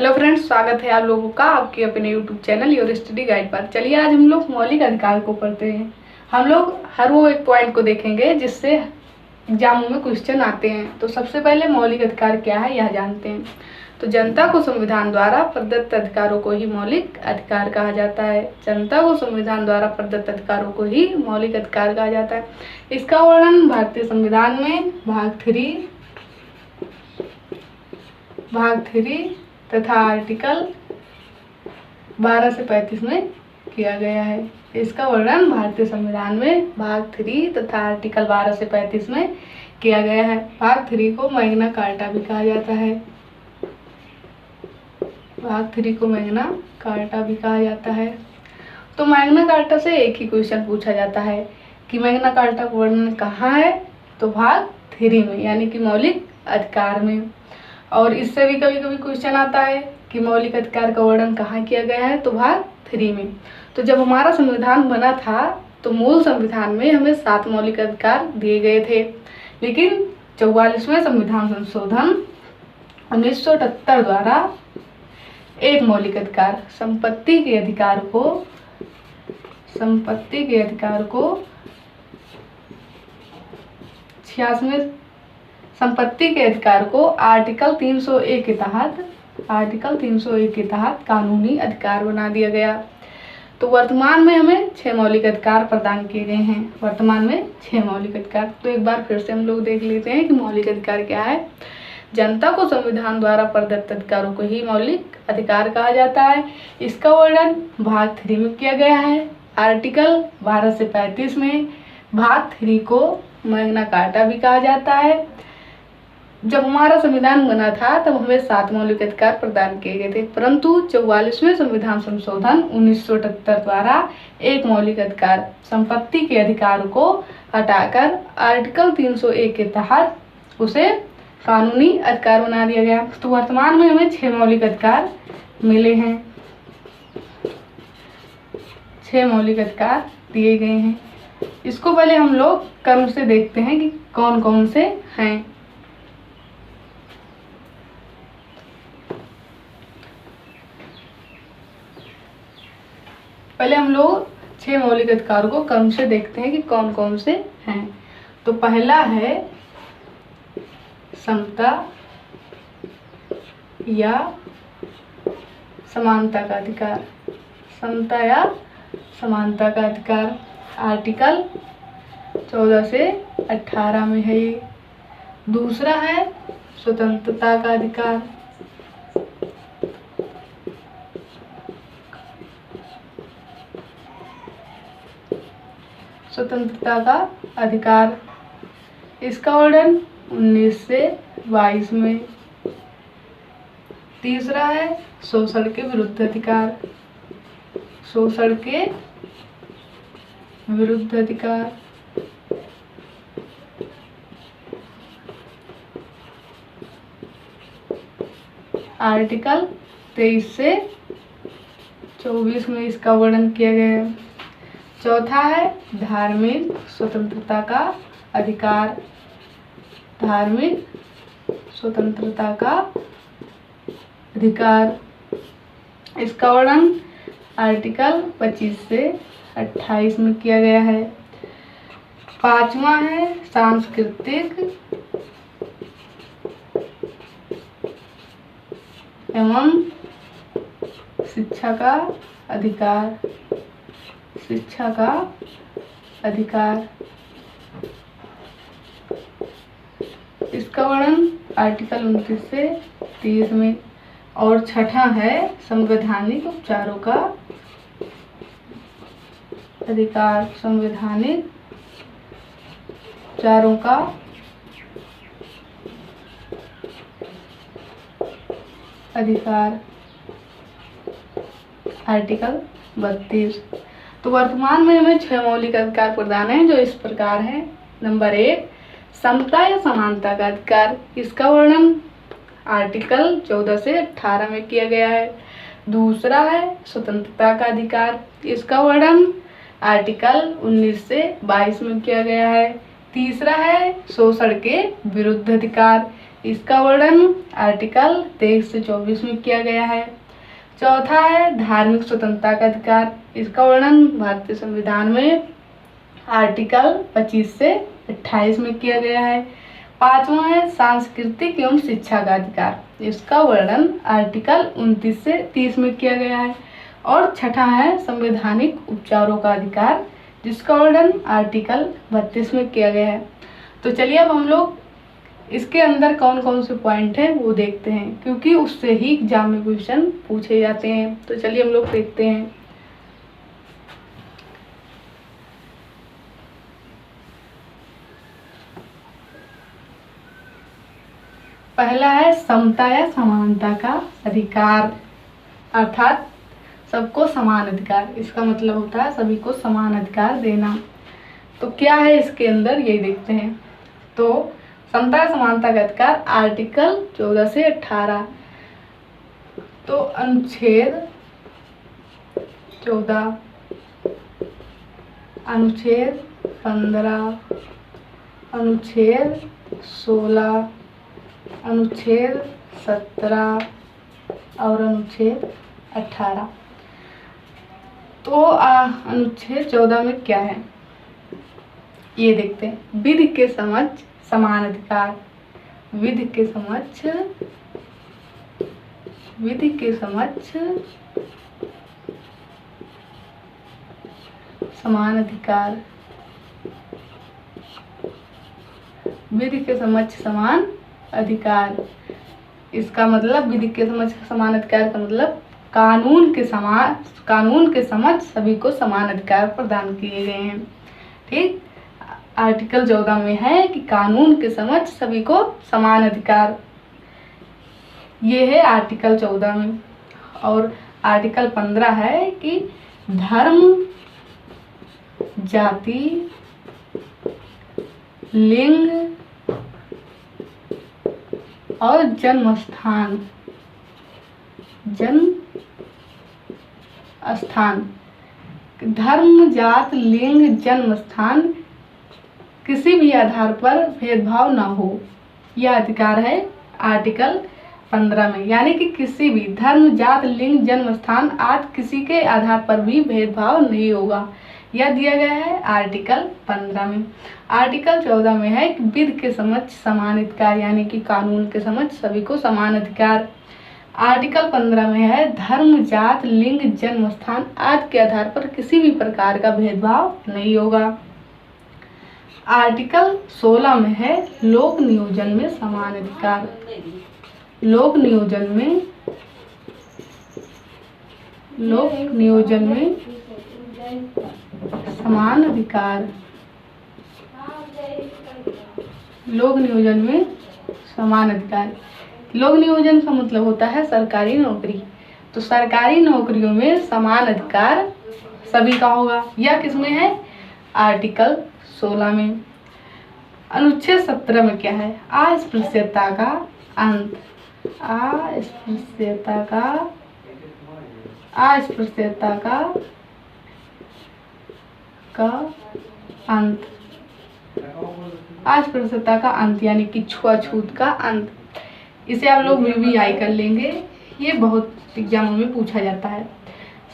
Hello friends, स्वागत है आप लोगों का आपके अपने YouTube channel your study guide पर। चलिए आज हम लोग मौलिक अधिकार को पढ़ते हैं। हम लोग हर वो एक पॉइंट को देखेंगे जिससे एग्जामों में क्वेश्चन आते हैं। तो सबसे पहले मौलिक अधिकार क्या है यह जानते हैं। तो जनता को संविधान द्वारा प्रदत्त अधिकारों को ही मौलिक अधिकार कहा जाता है। जनता को संविधान द्वारा प्रदत्त अधिकारों को ही मौलिक अधिकार कहा जाता है। इसका वर्णन भारतीय संविधान में भाग 3 तथा आर्टिकल 12 से 35 में किया गया है। इसका वर्णन भारतीय संविधान में भाग 3 तथा आर्टिकल 12 से 35 में किया गया है। भाग 3 को मैग्ना कार्टा भी कहा जाता है। भाग 3 को मैग्ना कार्टा भी कहा जाता है। तो मैग्ना कार्टा से एक ही क्वेश्चन पूछा जाता है कि मैग्ना कार्टा का वर्णन कहाँ है, तो भाग 3 में, यानी कि मौलिक अधिकार में। और इससे भी कभी कभी क्वेश्चन आता है कि मौलिक अधिकार का वर्णन कहाँ किया गया है, तो भाग 3 में। तो जब हमारा संविधान बना था तो मूल संविधान में हमें 7 मौलिक अधिकार दिए गए थे, लेकिन 44वें संविधान संशोधन 1978 द्वारा एक मौलिक अधिकार संपत्ति के अधिकार को 66वें संपत्ति के अधिकार को आर्टिकल 301 के तहत कानूनी अधिकार बना दिया गया। तो वर्तमान में हमें 6 मौलिक अधिकार प्रदान किए गए हैं। वर्तमान में 6 मौलिक अधिकार। तो एक बार फिर से हम लोग देख लेते हैं कि मौलिक अधिकार क्या है। जनता को संविधान द्वारा प्रदत्त अधिकारों को ही मौलिक अधिकार कहा जाता है। इसका वर्णन भाग 3 में किया गया है, आर्टिकल 12 से 35 में। भाग 3 को मैग्ना कार्टा भी कहा जाता है। जब हमारा संविधान बना था तब हमें 7 मौलिक अधिकार प्रदान किए गए थे, परंतु 44वें संविधान संशोधन 1978 द्वारा एक मौलिक अधिकार संपत्ति के अधिकार को हटाकर आर्टिकल 301 के तहत उसे कानूनी अधिकार बना दिया गया। तो वर्तमान में हमें 6 मौलिक अधिकार मिले हैं, 6 मौलिक अधिकार दिए गए हैं। इसको पहले हम लोग क्रम से देखते हैं कि कौन कौन से हैं। पहले हम लोग 6 मौलिक अधिकारों को क्रम से देखते हैं कि कौन कौन से हैं। तो पहला है समता या समानता का अधिकार। समता या समानता का अधिकार आर्टिकल 14 से 18 में है ये। दूसरा है स्वतंत्रता का अधिकार। स्वतंत्रता का अधिकार, इसका वर्णन 19 से 22 में। तीसरा है शोषण के विरुद्ध अधिकार। शोषण के विरुद्ध अधिकार, आर्टिकल 23 से 24 में इसका वर्णन किया गया है। चौथा है धार्मिक स्वतंत्रता का अधिकार। धार्मिक स्वतंत्रता का अधिकार, इसका वर्णन आर्टिकल 25 से 28 में किया गया है। पांचवा है सांस्कृतिक एवं शिक्षा का अधिकार। शिक्षा का अधिकार, इसका वर्णन आर्टिकल 29 से 30 में। और छठा है संवैधानिक उपचारों का अधिकार। संवैधानिक उपचारों का अधिकार आर्टिकल 32। तो वर्तमान में हमें 6 मौलिक अधिकार प्रदान हैं, जो इस प्रकार हैं। नंबर 1 समता या समानता का अधिकार। इसका वर्णन आर्टिकल 14 से 18 में किया गया है। दूसरा है स्वतंत्रता का अधिकार। इसका वर्णन आर्टिकल 19 से 22 में किया गया है। तीसरा है शोषण के विरुद्ध अधिकार। इसका वर्णन आर्टिकल 23 से 24 में किया गया है। चौथा है धार्मिक स्वतंत्रता का अधिकार, इसका वर्णन भारतीय संविधान में आर्टिकल 25 से 28 में किया गया है। पांचवा है सांस्कृतिक एवं शिक्षा का अधिकार, इसका वर्णन आर्टिकल 29 से 30 में किया गया है। और छठा है संवैधानिक उपचारों का अधिकार, जिसका वर्णन आर्टिकल 32 में किया गया है। तो चलिए अब हम लोग इसके अंदर कौन कौन से पॉइंट हैं वो देखते हैं, क्योंकि उससे ही एग्जाम में क्वेश्चन पूछे जाते हैं। तो चलिए हम लोग देखते हैं। पहला है समता या समानता का अधिकार, अर्थात सबको समान अधिकार। इसका मतलब होता है सभी को समान अधिकार देना। तो क्या है इसके अंदर यही देखते हैं। तो समता समानता का अधिकार आर्टिकल 14 से 18। तो अनुच्छेद 14, अनुच्छेद 15, अनुच्छेद 16, अनुच्छेद 17 और अनुच्छेद 18। तो अनुच्छेद 14 में क्या है ये देखते हैं। विधि के समक्ष समान अधिकार, विधि के समक्ष समान अधिकार, विधि के समक्ष समान अधिकार। इसका मतलब विधि के समक्ष समान अधिकार का मतलब कानून के समक्ष सभी को समान अधिकार प्रदान किए गए हैं। ठीक, आर्टिकल 14 में है कि कानून के समक्ष सभी को समान अधिकार, ये है आर्टिकल 14 में। और आर्टिकल 15 है कि धर्म, जाति, लिंग और जन्म स्थान धर्म, जात, लिंग, जन्म स्थान किसी भी आधार पर भेदभाव ना हो, यह अधिकार है आर्टिकल 15 में। यानी कि किसी भी धर्म, जात, लिंग, जन्म स्थान आदि किसी के आधार पर भी भेदभाव नहीं होगा, यह दिया गया है आर्टिकल 15 में। आर्टिकल 14 में है कि विधि के समक्ष समान अधिकार, यानी कि कानून के समक्ष सभी को समान अधिकार। आर्टिकल 15 में है धर्म, जात, लिंग, जन्म स्थान आदि के आधार पर किसी भी प्रकार का भेदभाव नहीं होगा। आर्टिकल 16 में है लोक नियोजन में समान अधिकार, लोक नियोजन में समान अधिकार, लोक नियोजन में समान अधिकार। लोक नियोजन का मतलब होता है सरकारी नौकरी। तो सरकारी नौकरियों में समान अधिकार सभी का होगा। यह किसमें है? आर्टिकल 16 में। अनुच्छेद 17 में क्या है? अस्पृश्यता का अंत, अस्पृश्यता अंत, अस्पृश्यता का अंत यानी कि छुआछूत का अंत। इसे आप लोग VVI कर लेंगे, ये बहुत एग्जामों में पूछा जाता है।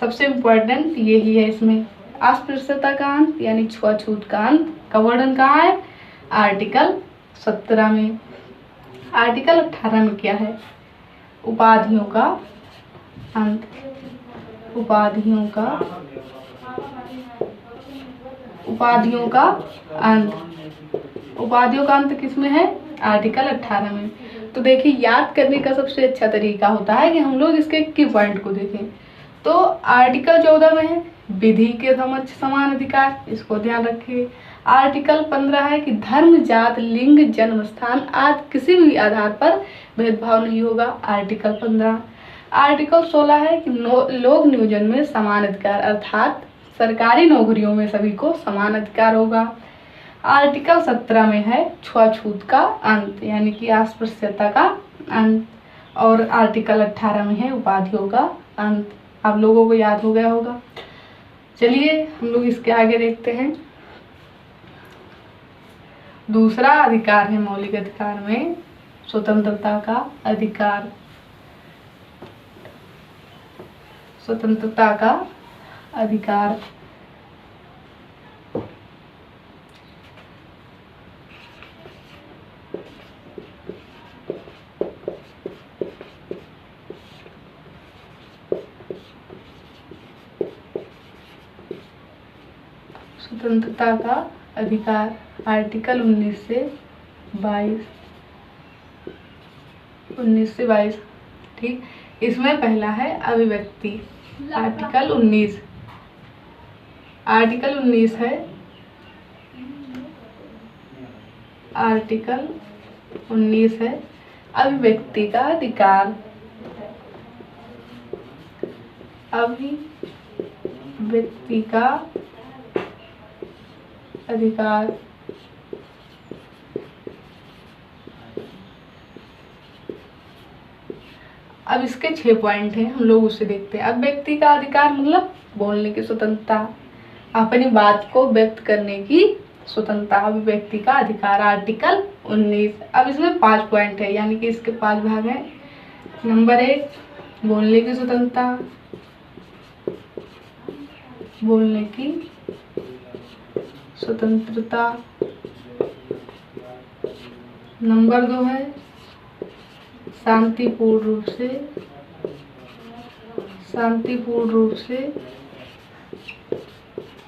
सबसे इम्पोर्टेंट यही है इसमें, अस्पृश्यता का अंत यानी छुआछूत का अंत का वर्णन कहाँ है? आर्टिकल 17 में। आर्टिकल 18 में क्या है? उपाधियों का अंत, उपाधियों का अंत। उपाधियों का अंत किसमें है? आर्टिकल 18 में। तो देखिए, याद करने का सबसे अच्छा तरीका होता है कि हम लोग इसके की पॉइंट को देखें। तो आर्टिकल 14 में है विधि के समक्ष समान अधिकार, इसको ध्यान रखिए। आर्टिकल 15 है कि धर्म, जात, लिंग, जन्म स्थान आदि किसी भी आधार पर भेदभाव नहीं होगा, आर्टिकल 15। आर्टिकल 16 है कि लोक नियोजन में समान अधिकार, अर्थात सरकारी नौकरियों में सभी को समान अधिकार होगा। आर्टिकल 17 में है छुआछूत का अंत यानी कि अस्पृश्यता का अंत। और आर्टिकल 18 में है उपाधियों का अंत। आप लोगों को याद हो गया होगा। चलिए हम लोग इसके आगे देखते हैं। दूसरा अधिकार है मौलिक अधिकार में स्वतंत्रता का अधिकार, स्वतंत्रता का अधिकार। स्वतंत्रता का अधिकार आर्टिकल 19 से 22। ठीक, इसमें पहला है अभिव्यक्ति। आर्टिकल 19 है, आर्टिकल 19 है अभिव्यक्ति का अधिकार। अभिव्यक्ति का अधिकार। अब इसके 6 पॉइंट हैं, हम लोग उसे देखते हैं। अब व्यक्ति का अधिकार मतलब बोलने की स्वतंत्रता, अपनी बात को व्यक्त करने की स्वतंत्रता, अभिव्यक्ति का अधिकार आर्टिकल 19। अब इसमें 5 पॉइंट है, यानी कि इसके 5 भाग हैं। नंबर 1 बोलने की स्वतंत्रता, बोलने की स्वतंत्रता। नंबर 2 है शांतिपूर्ण रूप से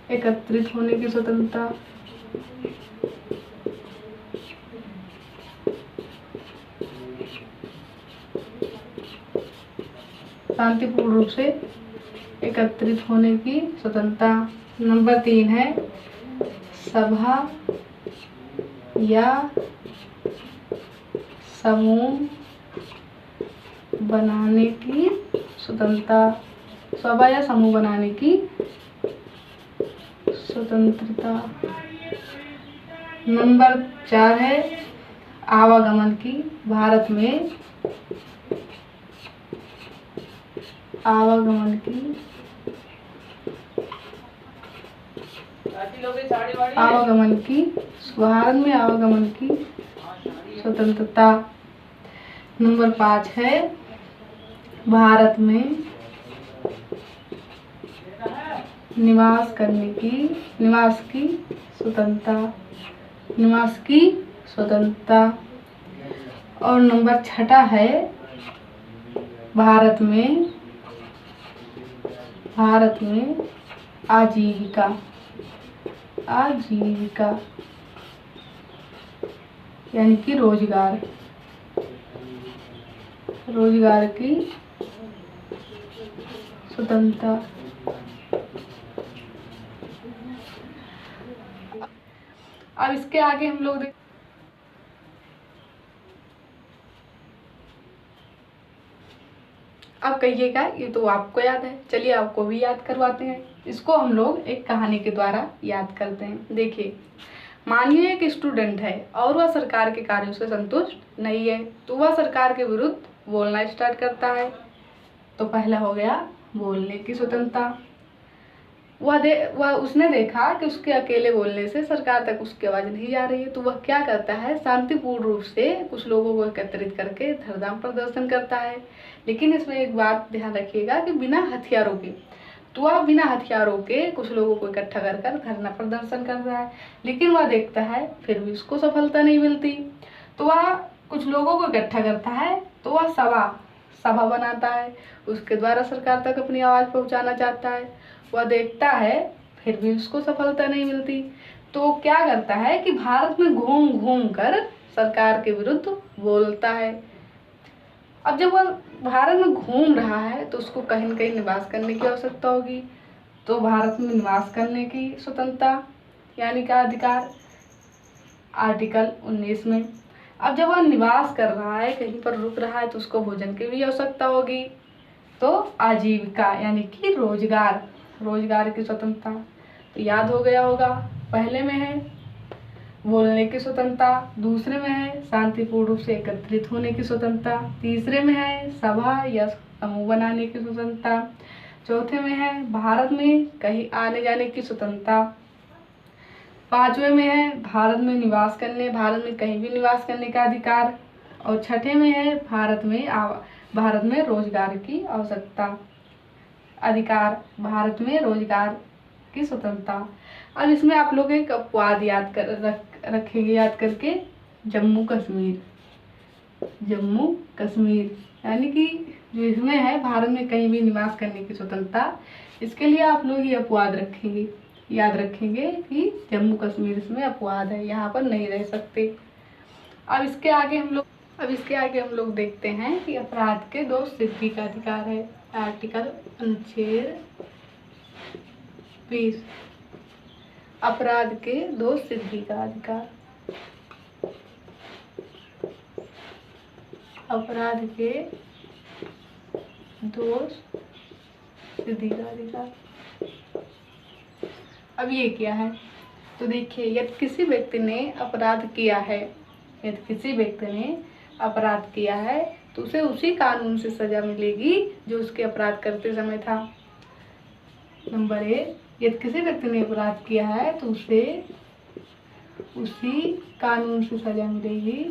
एकत्रित होने की स्वतंत्रता। शांतिपूर्ण रूप से एकत्रित होने की स्वतंत्रता। नंबर 3 है सभा या समूह बनाने की स्वतंत्रता, सभा या समूह बनाने की स्वतंत्रता। नंबर 4 है आवागमन की, भारत में आवागमन की भारत में आवागमन की स्वतंत्रता। नंबर 5 है भारत में निवास की स्वतंत्रता। और नंबर 6 है भारत में आजीविका यानी कि रोजगार की स्वतंत्रता। अब इसके आगे हम लोग अब कहिएगा ये तो आपको याद है, चलिए आपको भी याद करवाते हैं। इसको हम लोग एक कहानी के द्वारा याद करते हैं। देखिए, मानिए एक स्टूडेंट है और वह सरकार के कार्यों से संतुष्ट नहीं है, तो वह सरकार के विरुद्ध बोलना स्टार्ट करता है। तो पहला हो गया बोलने की स्वतंत्रता। उसने देखा कि उसके अकेले बोलने से सरकार तक उसकी आवाज़ नहीं जा रही है, तो वह क्या करता है, शांतिपूर्ण रूप से कुछ लोगों को एकत्रित करके धरना प्रदर्शन करता है। लेकिन इसमें एक बात ध्यान रखिएगा कि बिना हथियारों के, तो वह बिना हथियारों के कुछ लोगों को इकट्ठा कर धरना प्रदर्शन कर रहा है। लेकिन वह देखता है फिर भी उसको सफलता नहीं मिलती, तो वह कुछ लोगों को इकट्ठा करता है, तो वह सभा बनाता है, उसके द्वारा सरकार तक अपनी आवाज़ पहुंचाना चाहता है। वह देखता है फिर भी उसको सफलता नहीं मिलती, तो क्या करता है कि भारत में घूम घूम कर सरकार के विरुद्ध बोलता है। अब जब वह भारत में घूम रहा है तो उसको कहीं न कहीं निवास करने की आवश्यकता होगी, तो भारत में निवास करने की स्वतंत्रता यानी का अधिकार आर्टिकल 19 में। अब जब वह निवास कर रहा है, कहीं पर रुक रहा है, तो उसको भोजन की भी आवश्यकता होगी, तो आजीविका यानी कि रोजगार की स्वतंत्रता। तो याद हो गया होगा, पहले में है बोलने की स्वतंत्रता, दूसरे में है शांतिपूर्ण रूप से एकत्रित होने की स्वतंत्रता, तीसरे में है सभा या समूह बनाने की स्वतंत्रता, चौथे में है भारत में कहीं आने जाने की स्वतंत्रता, पांचवे में है भारत में कहीं भी निवास करने का अधिकार, और छठे में है भारत में रोजगार की आवश्यकता, अधिकार, भारत में रोजगार की स्वतंत्रता। अब इसमें आप लोग एक अपवाद रखेंगे याद करके, जम्मू कश्मीर। जम्मू कश्मीर यानी कि जो इसमें है भारत में कहीं भी निवास करने की स्वतंत्रता, इसके लिए आप लोग ये अपवाद रखेंगे, याद रखेंगे कि जम्मू कश्मीर इसमें अपवाद है, यहाँ पर नहीं रह सकते। अब इसके आगे हम लोग देखते हैं कि अपराध के 2 सिद्धि का अधिकार है। आर्टिकल अनुच्छेद 20, अपराध के 2 सिद्धि का अधिकार। अपराध के 2 सिद्धि का अधिकार। अब ये क्या है, तो देखिए, यदि किसी व्यक्ति ने अपराध किया है तो उसे उसी कानून से सजा मिलेगी जो उसके अपराध करते समय था। नंबर 1, यदि किसी व्यक्ति ने अपराध किया है तो उसे उसी कानून से सजा मिलेगी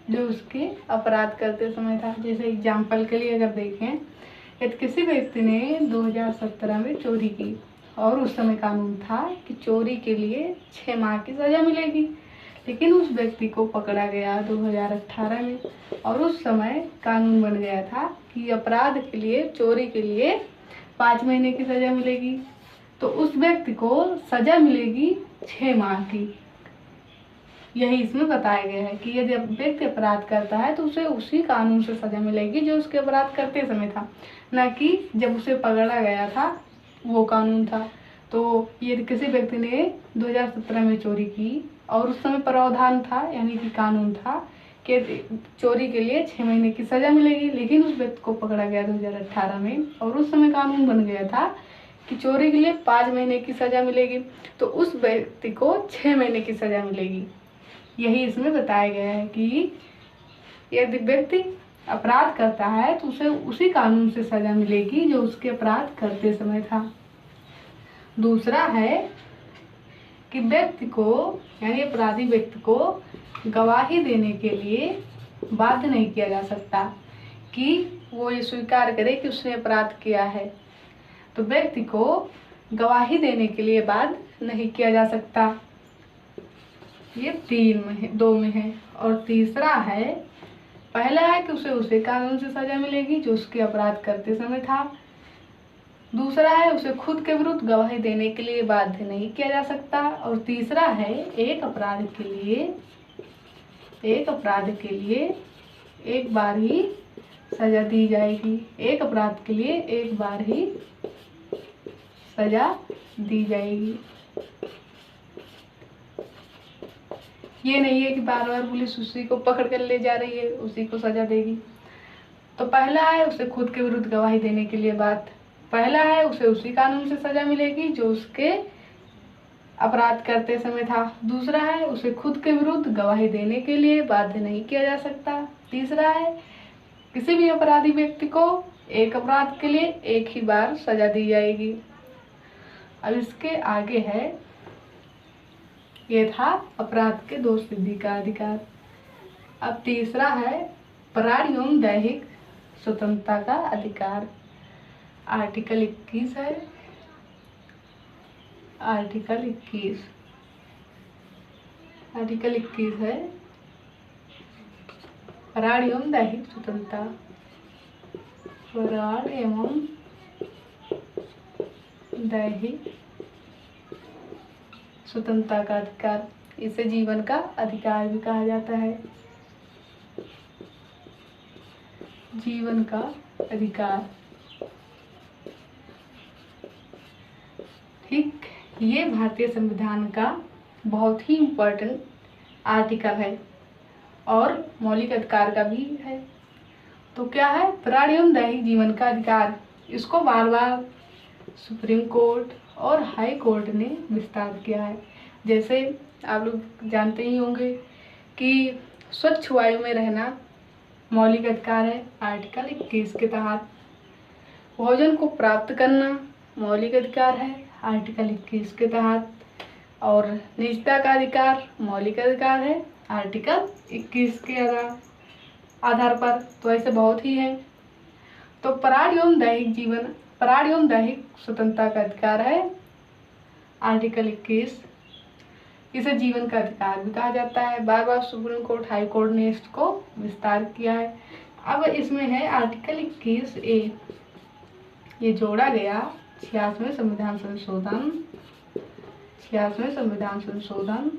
जो उसके अपराध करते समय था। जैसे एग्जाम्पल के लिए अगर देखें, यदि किसी व्यक्ति ने 2017 में चोरी की और उस समय कानून था कि चोरी के लिए 6 माह की सजा मिलेगी, लेकिन उस व्यक्ति को पकड़ा गया 2018 में और उस समय कानून बन गया था कि अपराध के लिए, चोरी के लिए 5 महीने की सजा मिलेगी, तो उस व्यक्ति को सजा मिलेगी 6 माह की। यही इसमें बताया गया है कि यदि व्यक्ति अपराध करता है तो उसे उसी कानून से सजा मिलेगी जो उसके अपराध करते समय था, न कि जब उसे पकड़ा गया था वो कानून था। तो यदि किसी व्यक्ति ने 2017 में चोरी की और उस समय प्रावधान था, यानी कि कानून था कि चोरी के लिए 6 महीने की सजा मिलेगी, लेकिन उस व्यक्ति को पकड़ा गया 2018 में और उस समय कानून बन गया था कि चोरी के लिए 5 महीने की सजा मिलेगी, तो उस व्यक्ति को 6 महीने की सजा मिलेगी। यही इसमें बताया गया है कि यदि व्यक्ति अपराध करता है तो उसे उसी कानून से सजा मिलेगी जो उसके अपराध करते समय था। दूसरा है कि व्यक्ति को, यानी अपराधी व्यक्ति को गवाही देने के लिए बाध्य नहीं किया जा सकता कि वो ये स्वीकार करे कि उसने अपराध किया है, तो व्यक्ति को गवाही देने के लिए बाध्य नहीं किया जा सकता। ये 2 में है। और तीसरा है, पहला है कि उसे उसी कानून से सजा मिलेगी जो उसके अपराध करते समय था। दूसरा है, उसे खुद के विरुद्ध गवाही देने के लिए बाध्य नहीं किया जा सकता। और तीसरा है, एक अपराध के लिए एक बार ही सजा दी जाएगी। एक अपराध के लिए एक बार ही सजा दी जाएगी। ये नहीं है कि बार बार पुलिस उसी को पकड़ कर ले जा रही है, उसी को सजा देगी। तो पहला है, उसे खुद के विरुद्ध गवाही देने के लिए पहला है, उसे उसी कानून से सजा मिलेगी जो उसके अपराध करते समय था। दूसरा है, उसे खुद के विरुद्ध गवाही देने के लिए बाध्य नहीं किया जा सकता। तीसरा है, किसी भी अपराधी व्यक्ति को एक अपराध के लिए एक ही बार सजा दी जाएगी। अब इसके आगे है, ये था अपराध के 2 सिद्धि का अधिकार। अब तीसरा है प्राण एवं दैहिक स्वतंत्रता का अधिकार। आर्टिकल 21 है। आर्टिकल 21 है प्राण एवं दैहिक स्वतंत्रता। प्राण एवं दैहिक स्वतंत्रता का अधिकार, इसे जीवन का अधिकार भी कहा जाता है। जीवन का अधिकार, ठीक, ये भारतीय संविधान का बहुत ही इम्पोर्टेंट आर्टिकल है और मौलिक अधिकार का भी है। तो क्या है, प्राण एवं दैहिक जीवन का अधिकार। इसको बार बार सुप्रीम कोर्ट और हाई कोर्ट ने विस्तार किया है। जैसे आप लोग जानते ही होंगे कि स्वच्छ वायु में रहना मौलिक अधिकार है आर्टिकल 21 के तहत। भोजन को प्राप्त करना मौलिक अधिकार है आर्टिकल 21 के तहत। और निजता का अधिकार मौलिक अधिकार है आर्टिकल 21 के आधार पर। तो ऐसे बहुत ही है। तो प्राण एवं दैहिक स्वतंत्रता का अधिकार है आर्टिकल 21। इसे जीवन का अधिकार भी कहा जाता है। बार बार सुप्रीम कोर्ट, हाई कोर्ट ने इसको विस्तार किया है। अब इसमें है आर्टिकल 21A, ये जोड़ा गया 86वें संविधान संशोधन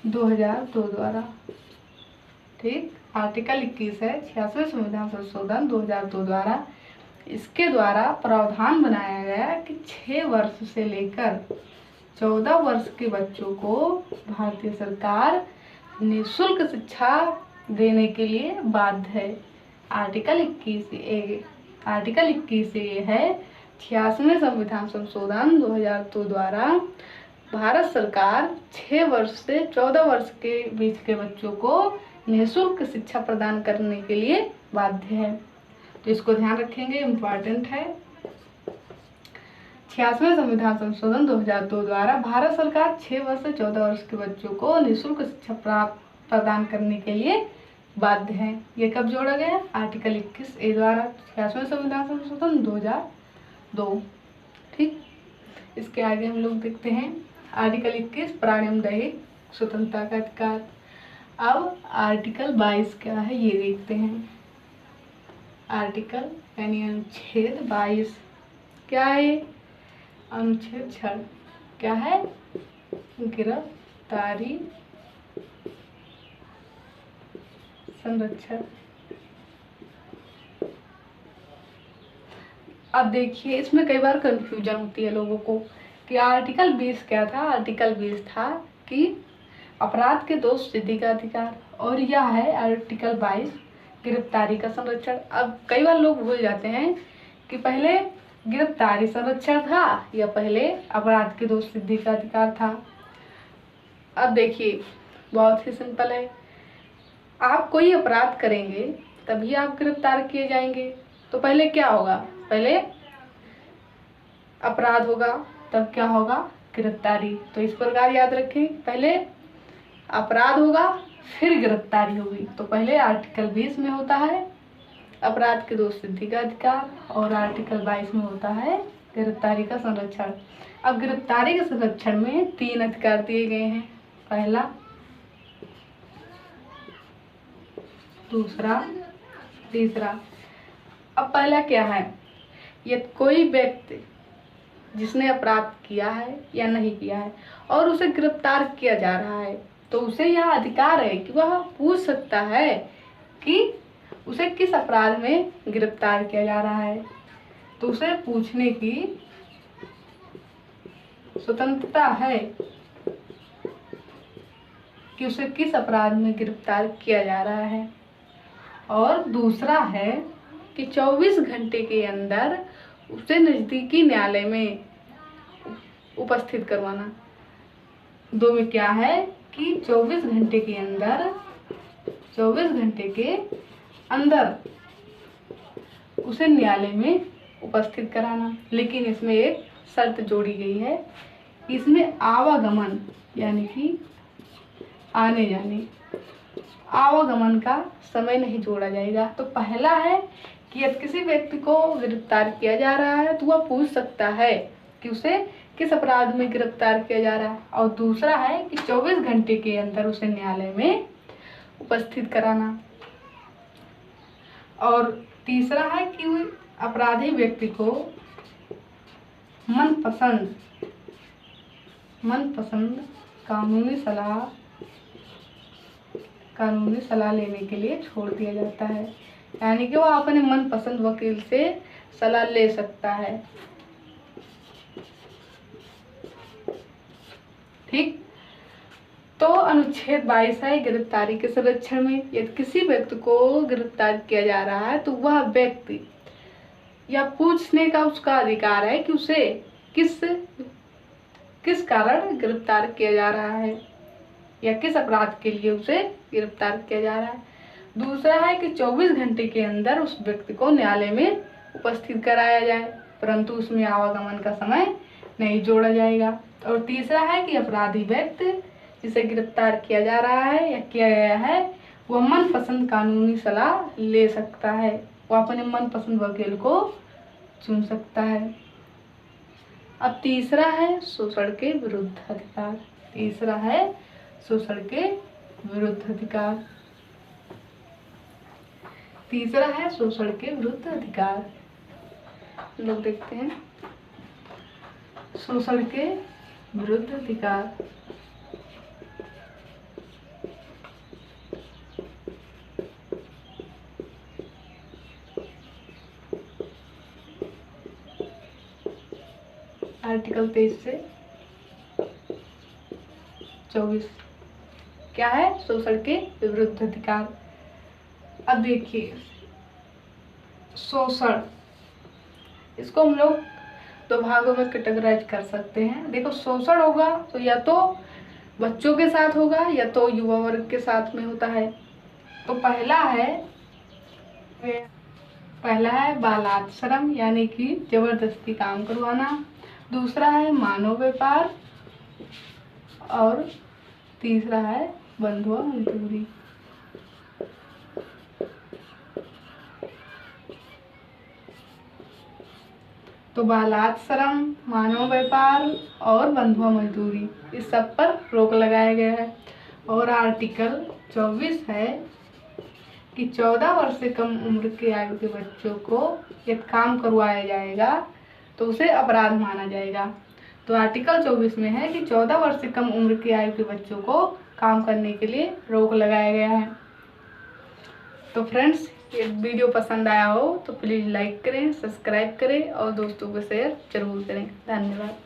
2002 द्वारा। ठीक, आर्टिकल 21 है 86वें संविधान संशोधन 2002 द्वारा। इसके द्वारा प्रावधान बनाया गया कि 6 वर्ष से लेकर 14 वर्ष के बच्चों को भारतीय सरकार निःशुल्क शिक्षा देने के लिए बाध्य है। आर्टिकल 21A है 86वें संविधान संशोधन 2002 द्वारा भारत सरकार 6 वर्ष से 14 वर्ष के बीच के बच्चों को निःशुल्क शिक्षा प्रदान करने के लिए बाध्य है। तो इसको ध्यान रखेंगे, इम्पॉर्टेंट है। 86वें संविधान संशोधन 2002 द्वारा भारत सरकार 6 वर्ष से 14 वर्ष के बच्चों को निःशुल्क शिक्षा प्रदान करने के लिए बाध्य है। ये कब जोड़ा गया? आर्टिकल 21A द्वारा 86वें संविधान संशोधन 2002। ठीक, इसके आगे हम लोग देखते हैं आर्टिकल 21 प्राण एवं दैहिक स्वतंत्रता का अधिकार। अब आर्टिकल 22 क्या है ये देखते हैं। आर्टिकल यानी अनुच्छेद 22 क्या है? अनुच्छेद 6 क्या है? गिरफ्तारी संरक्षण। अब देखिए इसमें कई बार कंफ्यूजन होती है लोगों को कि आर्टिकल 20 क्या था। आर्टिकल 20 था कि अपराध के दोष सिद्धि का अधिकार, और यह है आर्टिकल 22 गिरफ्तारी का संरक्षण। अब कई बार लोग भूल जाते हैं कि पहले गिरफ्तारी संरक्षण था या पहले अपराध के दोष सिद्धि का अधिकार था। अब देखिए बहुत ही सिंपल है, आप कोई अपराध करेंगे तभी आप गिरफ्तार किए जाएंगे। तो पहले क्या होगा? पहले अपराध होगा तब क्या होगा? गिरफ्तारी। तो इस प्रकार याद रखें, पहले अपराध होगा फिर गिरफ्तारी होगी। तो पहले आर्टिकल 20 में होता है अपराध के दोष सिद्धि का अधिकार और आर्टिकल 22 में होता है गिरफ्तारी का संरक्षण। अब गिरफ्तारी के संरक्षण में 3 अधिकार दिए गए हैं, पहला, दूसरा, तीसरा। अब पहला क्या है? ये कोई व्यक्ति जिसने अपराध किया है या नहीं किया है और उसे गिरफ्तार किया जा रहा है तो उसे यह अधिकार है कि वह पूछ सकता है कि उसे किस अपराध में गिरफ्तार किया जा रहा है। तो उसे पूछने की स्वतंत्रता है कि उसे किस अपराध में गिरफ्तार किया जा रहा है। और दूसरा है कि 24 घंटे के अंदर उसे नज़दीकी न्यायालय में उपस्थित करवाना। दो में क्या है कि 24 घंटे के अंदर उसे न्यायालय में उपस्थित कराना। लेकिन इसमें एक शर्त जोड़ी गई है, इसमें आवागमन यानी कि आने जाने आवागमन का समय नहीं जोड़ा जाएगा। तो पहला है कि यदि किसी व्यक्ति को गिरफ्तार किया जा रहा है तो वह पूछ सकता है कि उसे किस अपराध में गिरफ्तार किया जा रहा है। और दूसरा है कि 24 घंटे के अंदर उसे न्यायालय में उपस्थित कराना। और तीसरा है कि अपराधी व्यक्ति को मनपसंद कानूनी सलाह लेने के लिए छोड़ दिया जाता है। यानी कि वह अपने मनपसंद वकील से सलाह ले सकता है। ठीक, तो अनुच्छेद 22 है गिरफ्तारी के संरक्षण में। यदि किसी व्यक्ति को गिरफ्तार किया जा रहा है तो वह व्यक्ति या पूछने का उसका अधिकार है कि उसे किस कारण गिरफ्तार किया जा रहा है या किस अपराध के लिए उसे गिरफ्तार किया जा रहा है। दूसरा है कि 24 घंटे के अंदर उस व्यक्ति को न्यायालय में उपस्थित कराया जाए, परंतु उसमें आवागमन का समय नहीं जोड़ा जाएगा। और तीसरा है कि अपराधी व्यक्ति जिसे गिरफ्तार किया जा रहा है या किया गया है वह मनपसंद कानूनी सलाह ले सकता है, वो अपने मनपसंद वकील को चुन सकता है। अब तीसरा है शोषण के विरुद्ध अधिकार। तीसरा है शोषण के विरुद्ध अधिकार। तीसरा है शोषण के विरुद्ध अधिकार। लोग देखते हैं शोषण के विरुद्ध अधिकार। आर्टिकल 23 से 24 क्या है? शोषण के विरुद्ध अधिकार। अब देखिए शोषण, इसको हम लोग दो भागों में कैटेगराइज कर सकते हैं। देखो शोषण होगा तो या तो बच्चों के साथ होगा या तो युवा वर्ग के साथ में होता है। तो पहला है बालाश्रम यानी कि जबरदस्ती काम करवाना। दूसरा है मानव व्यापार और तीसरा है बंधुआ मजदूरी। तो बालाश्रम, मानव व्यापार और बंधुआ मजदूरी, इस सब पर रोक लगाया गया है। और आर्टिकल 24 है कि 14 वर्ष से कम उम्र के आयु के बच्चों को यदि काम करवाया जाएगा तो उसे अपराध माना जाएगा। तो आर्टिकल 24 में है कि 14 वर्ष से कम उम्र के आयु के बच्चों को काम करने के लिए रोक लगाया गया है। तो फ्रेंड्स, ये वीडियो पसंद आया हो तो प्लीज़ लाइक करें, सब्सक्राइब करें और दोस्तों को शेयर जरूर करें। धन्यवाद।